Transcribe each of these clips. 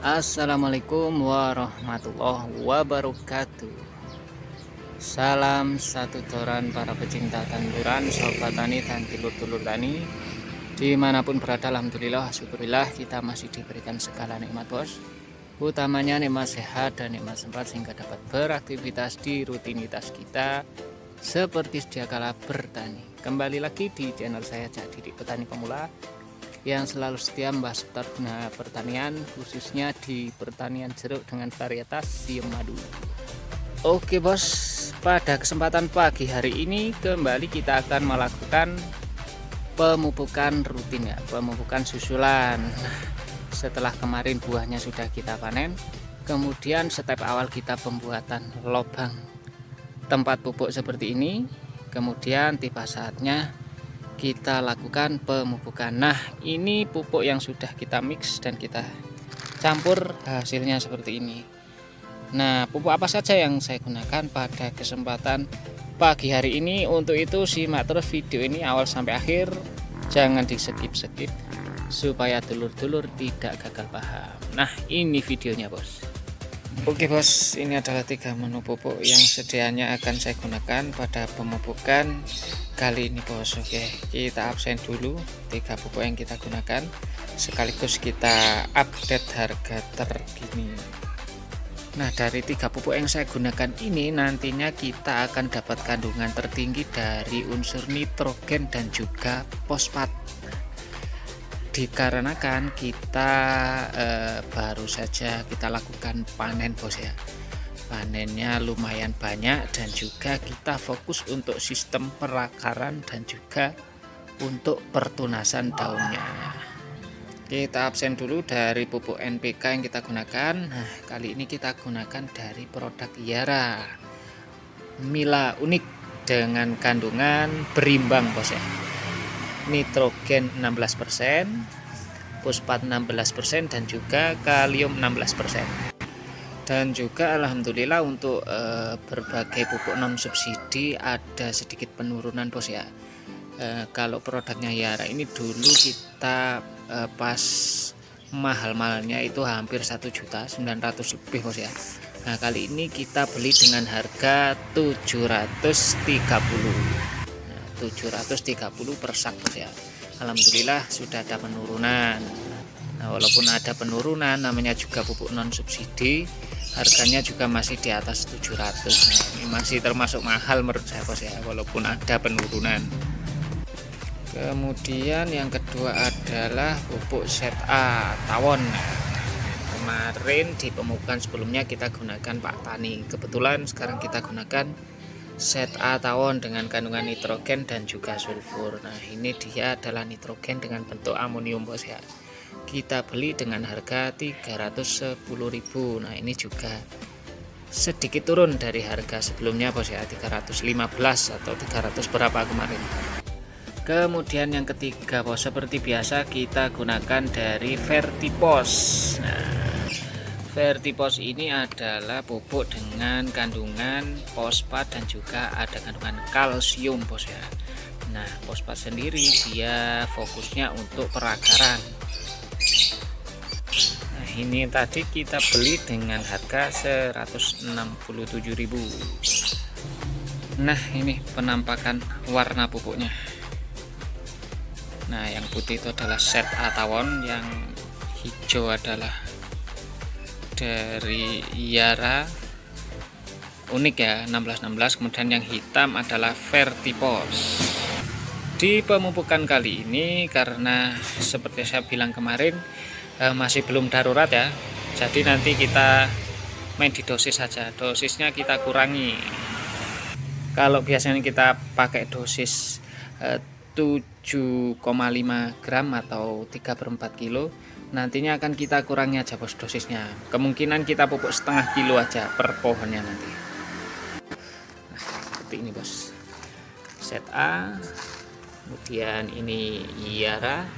Assalamualaikum warahmatullahi wabarakatuh. Salam satu toran para pecinta tanduran, sobat tani dan dulur-dulur tani dimanapun berada. Alhamdulillah, syukurillah kita masih diberikan segala nikmat bos, utamanya nikmat sehat dan nikmat sempat sehingga dapat beraktivitas di rutinitas kita seperti sedia kala bertani. Kembali lagi di channel saya Cak Didik Petani Pemula yang selalu setia membahas seputar guna pertanian, khususnya di pertanian jeruk dengan varietas siam madu. Oke bos, pada kesempatan pagi hari ini kembali kita akan melakukan pemupukan rutin ya, pemupukan susulan. Setelah kemarin buahnya sudah kita panen, kemudian step awal kita pembuatan lubang tempat pupuk seperti ini. Kemudian tiba saatnya kita lakukan pemupukan. Nah, ini pupuk yang sudah kita mix dan kita campur, hasilnya seperti ini. Nah, pupuk apa saja yang saya gunakan pada kesempatan pagi hari ini? Untuk itu simak terus video ini awal sampai akhir, jangan di skip-skip supaya dulur-dulur tidak gagal paham. Nah, ini videonya bos. Oke bos, ini adalah 3 menu pupuk yang sedianya akan saya gunakan pada pemupukan kali ini bos. Oke, kita absen dulu 3 pupuk yang kita gunakan, sekaligus kita update harga terkini. Nah, dari 3 pupuk yang saya gunakan ini nantinya kita akan dapat kandungan tertinggi dari unsur nitrogen dan juga fosfat. Dikarenakan kita baru saja kita lakukan panen bos ya, panennya lumayan banyak dan juga kita fokus untuk sistem perakaran dan juga untuk pertunasan daunnya. Kita absen dulu dari pupuk NPK yang kita gunakan. Nah, kali ini kita gunakan dari produk Yara Mila Unik dengan kandungan berimbang bos ya, nitrogen 16%, fosfat 16% dan juga kalium 16%. Dan juga alhamdulillah untuk berbagai pupuk non subsidi ada sedikit penurunan bos ya. Kalau produknya Yara ini dulu kita pas mahal-mahalnya itu hampir 1.900.000 lebih bos ya. Nah, kali ini kita beli dengan harga 730 per sak bos ya. Alhamdulillah sudah ada penurunan. Nah, walaupun ada penurunan, namanya juga pupuk non subsidi, harganya juga masih di atas 700. Nah, ini masih termasuk mahal menurut saya bos ya, walaupun ada penurunan. Kemudian yang kedua adalah pupuk ZA tawon. Kemarin di pemupukan sebelumnya kita gunakan Pak Tani, kebetulan sekarang kita gunakan ZA tawon dengan kandungan nitrogen dan juga sulfur. Nah, ini dia adalah nitrogen dengan bentuk amonium bos ya. Kita beli dengan harga 310.000. Nah, ini juga sedikit turun dari harga sebelumnya bos ya, 315 atau 300 berapa kemarin. Kemudian yang ketiga bos, seperti biasa kita gunakan dari Vertipos. Nah, Vertipos ini adalah pupuk dengan kandungan fosfat dan juga ada kandungan kalsium bos ya. Nah, fosfat sendiri dia fokusnya untuk perakaran. Nah, ini tadi kita beli dengan harga 167.000. Nah, ini penampakan warna pupuknya. Nah, yang putih itu adalah ZA tawon, yang hijau adalah dari Yara Unik ya 1616, kemudian yang hitam adalah Vertipos. Di pemupukan kali ini karena seperti saya bilang kemarin masih belum darurat ya, jadi nanti kita main di dosis saja, dosisnya kita kurangi. Kalau biasanya kita pakai dosis 7,5 gram atau 3/4 kilo, nantinya akan kita kurangi aja bos dosisnya. Kemungkinan kita pupuk setengah kilo aja per pohonnya nanti. Nah, seperti ini bos, ZA, kemudian ini Yara,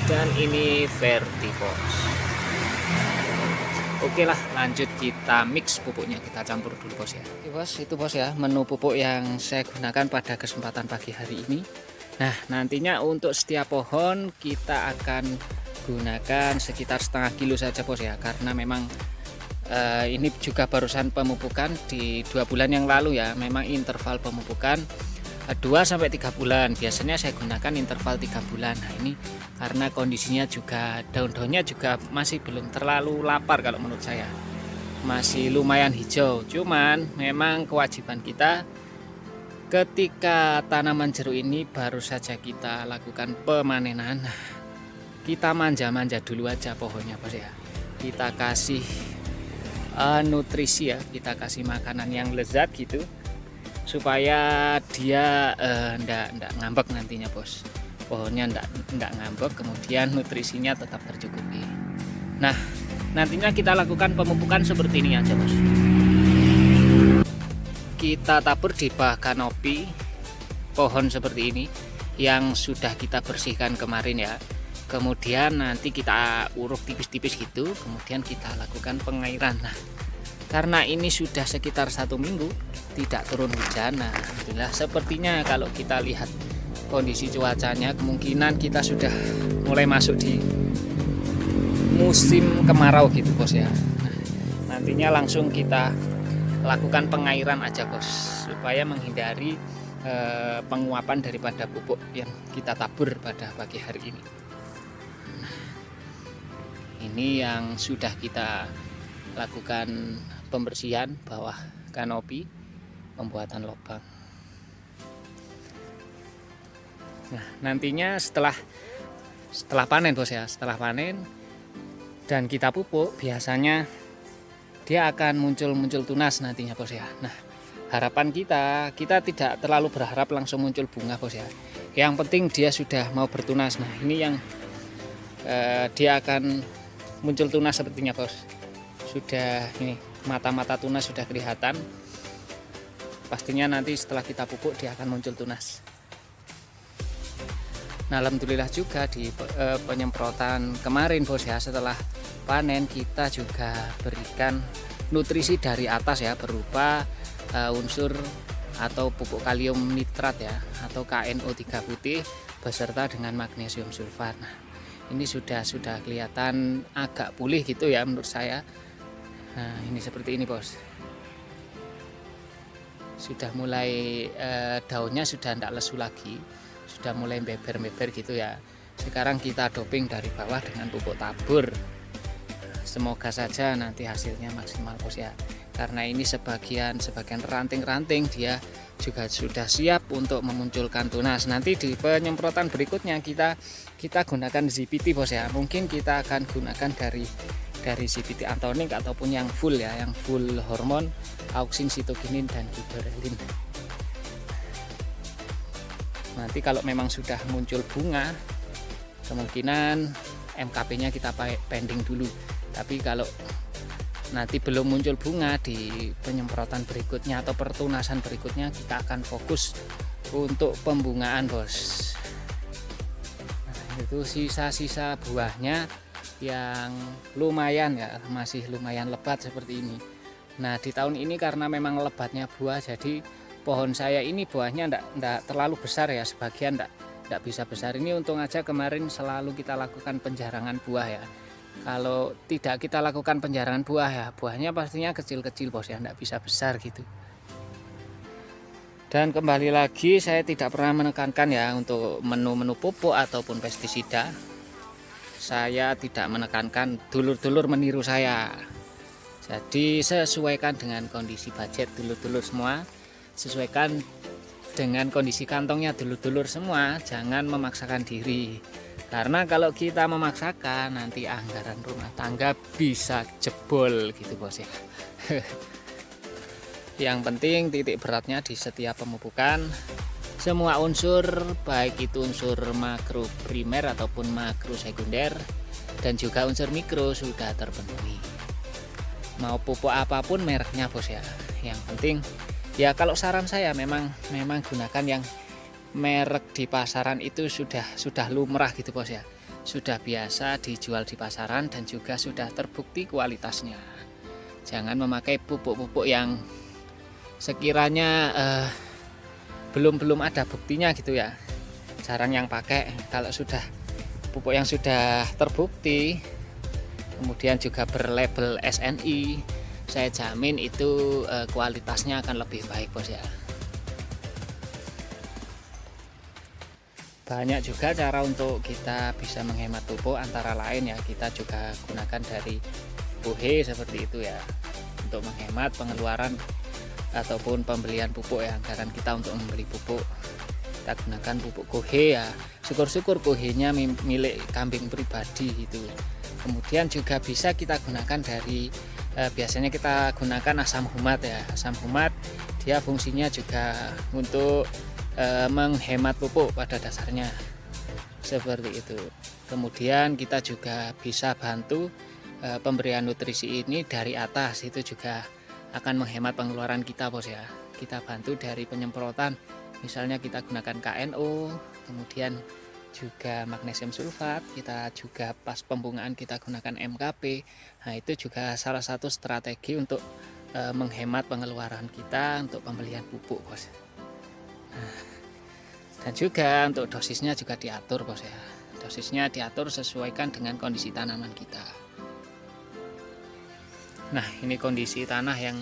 dan ini Vertipos. Oke lah, lanjut kita mix pupuknya, kita campur dulu bos ya. Oke bos, itu bos ya menu pupuk yang saya gunakan pada kesempatan pagi hari ini. Nah, nantinya untuk setiap pohon kita akan gunakan sekitar setengah kilo saja bos ya, karena memang ini juga barusan pemupukan di 2 bulan yang lalu ya. Memang interval pemupukan 2-3 bulan, biasanya saya gunakan interval 3 bulan. Nah ini karena kondisinya juga daun-daunnya juga masih belum terlalu lapar, kalau menurut saya masih lumayan hijau. Cuman memang kewajiban kita ketika tanaman jeruk ini baru saja kita lakukan pemanenan, kita manja-manja dulu aja pohonnya bos ya. Kita kasih nutrisi ya, kita kasih makanan yang lezat gitu, supaya dia ndak ngambek nantinya bos. Pohonnya ndak ngambek, kemudian nutrisinya tetap tercukupi. Nah nantinya kita lakukan pemupukan seperti ini aja bos. Kita tabur di bawah kanopi pohon seperti ini yang sudah kita bersihkan kemarin ya. Kemudian nanti kita uruk tipis-tipis gitu, kemudian kita lakukan pengairan. Nah karena ini sudah sekitar 1 minggu tidak turun hujan, nah alhamdulillah sepertinya kalau kita lihat kondisi cuacanya kemungkinan kita sudah mulai masuk di musim kemarau gitu bos ya. Nah, nantinya langsung kita lakukan pengairan aja bos, supaya menghindari penguapan daripada pupuk yang kita tabur pada pagi hari ini. Ini yang sudah kita lakukan pembersihan bawah kanopi, pembuatan lubang. Nah nantinya setelah panen bos ya, setelah panen dan kita pupuk, biasanya dia akan muncul tunas nantinya bos ya. Nah harapan kita tidak terlalu berharap langsung muncul bunga bos ya. Yang penting dia sudah mau bertunas. Nah ini yang dia akan muncul tunas sepertinya bos. Sudah ini mata-mata tunas sudah kelihatan. Pastinya nanti setelah kita pupuk dia akan muncul tunas. Nah alhamdulillah juga di penyemprotan kemarin bos ya, setelah panen kita juga berikan nutrisi dari atas ya, berupa unsur atau pupuk kalium nitrat ya, atau KNO3 putih beserta dengan magnesium sulfat. Nah, ini sudah kelihatan agak pulih gitu ya menurut saya. Nah ini seperti ini bos, sudah mulai daunnya sudah tidak lesu lagi, sudah mulai beber-beber gitu ya. Sekarang kita doping dari bawah dengan pupuk tabur. Semoga saja nanti hasilnya maksimal bos ya, karena ini sebagian ranting-ranting dia juga sudah siap untuk memunculkan tunas. Nanti di penyemprotan berikutnya kita gunakan ZPT bos ya. Mungkin kita akan gunakan dari ZPT antonik ataupun yang full ya, yang full hormon auksin, sitokinin dan giberelin. Nanti kalau memang sudah muncul bunga, kemungkinan MKP-nya kita pending dulu. Tapi kalau nanti belum muncul bunga, di penyemprotan berikutnya atau pertunasan berikutnya kita akan fokus untuk pembungaan bos. Nah, itu sisa-sisa buahnya yang lumayan ya, masih lumayan lebat seperti ini. Nah di tahun ini karena memang lebatnya buah, jadi pohon saya ini buahnya enggak terlalu besar ya, sebagian enggak bisa besar. Ini untung aja kemarin selalu kita lakukan penjarangan buah ya. Kalau tidak kita lakukan penjarangan buah ya, buahnya pastinya kecil-kecil bos ya, enggak bisa besar gitu. Dan kembali lagi saya tidak pernah menekankan ya untuk menu-menu pupuk ataupun pestisida. Saya tidak menekankan dulur-dulur meniru saya. Jadi sesuaikan dengan kondisi budget dulur-dulur semua, sesuaikan dengan kondisi kantongnya dulur-dulur semua. Jangan memaksakan diri, karena kalau kita memaksakan nanti anggaran rumah tangga bisa jebol gitu bos ya. Yang penting titik beratnya di setiap pemupukan, semua unsur baik itu unsur makro primer ataupun makro sekunder dan juga unsur mikro sudah terpenuhi. Mau pupuk apapun mereknya bos ya, yang penting ya kalau saran saya memang gunakan yang merek di pasaran itu sudah lumrah gitu bos ya, sudah biasa dijual di pasaran dan juga sudah terbukti kualitasnya. Jangan memakai pupuk-pupuk yang sekiranya belum ada buktinya gitu ya, jarang yang pakai. Kalau sudah pupuk yang sudah terbukti, kemudian juga berlabel SNI, saya jamin itu kualitasnya akan lebih baik bos ya. Banyak juga cara untuk kita bisa menghemat pupuk, antara lain ya kita juga gunakan dari kohe seperti itu ya, untuk menghemat pengeluaran ataupun pembelian pupuk ya. Anggaran kita untuk membeli pupuk kita gunakan pupuk kohe ya, syukur-syukur kohenya milik kambing pribadi gitu. Kemudian juga bisa kita gunakan dari biasanya kita gunakan asam humat ya. Asam humat dia fungsinya juga untuk menghemat pupuk pada dasarnya seperti itu. Kemudian kita juga bisa bantu pemberian nutrisi ini dari atas, itu juga akan menghemat pengeluaran kita bos ya. Kita bantu dari penyemprotan, misalnya kita gunakan KNO, kemudian juga magnesium sulfat, kita juga pas pembungaan kita gunakan MKP. Nah itu juga salah satu strategi untuk menghemat pengeluaran kita untuk pembelian pupuk bos. Nah, dan juga untuk dosisnya juga diatur bos ya. Dosisnya diatur sesuaikan dengan kondisi tanaman kita. Nah ini kondisi tanah yang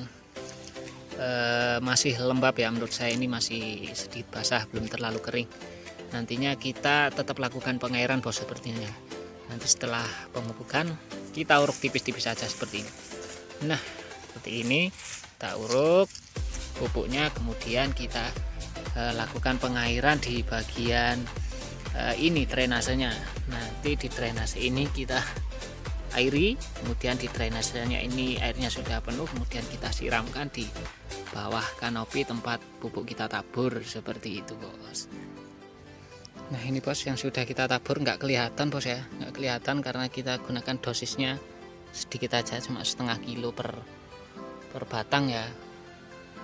masih lembab ya, menurut saya ini masih sedikit basah, belum terlalu kering. Nantinya kita tetap lakukan pengairan bos sepertinya. Nanti setelah pemupukan kita uruk tipis-tipis saja seperti ini. Nah seperti ini kita uruk pupuknya, kemudian kita lakukan pengairan di bagian ini drainasenya. Nanti di drainase ini kita airi, kemudian di drainasenya ini airnya sudah penuh, kemudian kita siramkan di bawah kanopi tempat pupuk kita tabur seperti itu bos. Nah ini bos yang sudah kita tabur, nggak kelihatan bos ya, nggak kelihatan karena kita gunakan dosisnya sedikit aja, cuma setengah kilo per batang ya.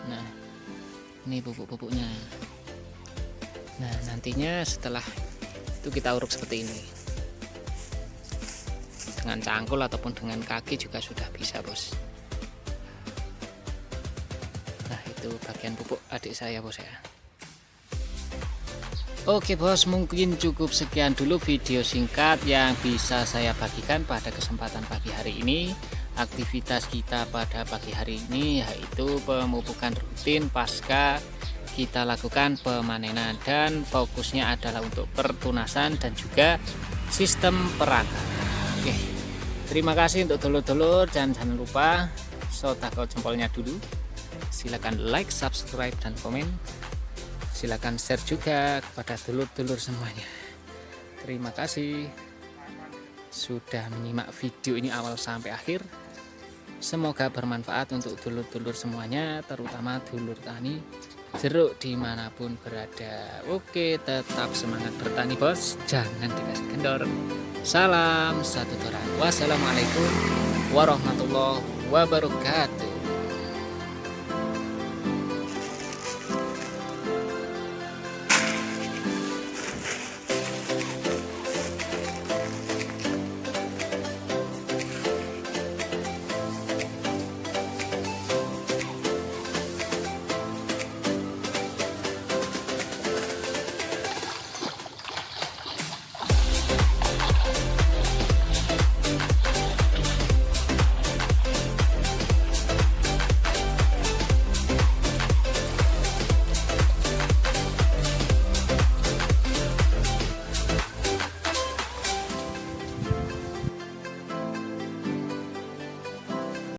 Nah ini pupuk-pupuknya. Nah nantinya setelah itu kita uruk seperti ini dengan cangkul ataupun dengan kaki juga sudah bisa bos. Nah itu bagian pupuk adik saya bos ya. Oke bos, mungkin cukup sekian dulu video singkat yang bisa saya bagikan pada kesempatan pagi hari ini. Aktivitas kita pada pagi hari ini yaitu pemupukan rutin pasca kita lakukan pemanenan, dan fokusnya adalah untuk pertunasan dan juga sistem peragaan. Oke, terima kasih untuk dulur-dulur, dan jangan lupa sotakau jempolnya dulu. Silakan like, subscribe, dan komen. Silakan share juga kepada dulur-dulur semuanya. Terima kasih sudah menyimak video ini awal sampai akhir. Semoga bermanfaat untuk dulur-dulur semuanya, terutama dulur tani jeruk dimanapun berada. Oke, tetap semangat bertani bos, jangan dikasih kendor. Salam satu toran. Wassalamualaikum warahmatullahi wabarakatuh.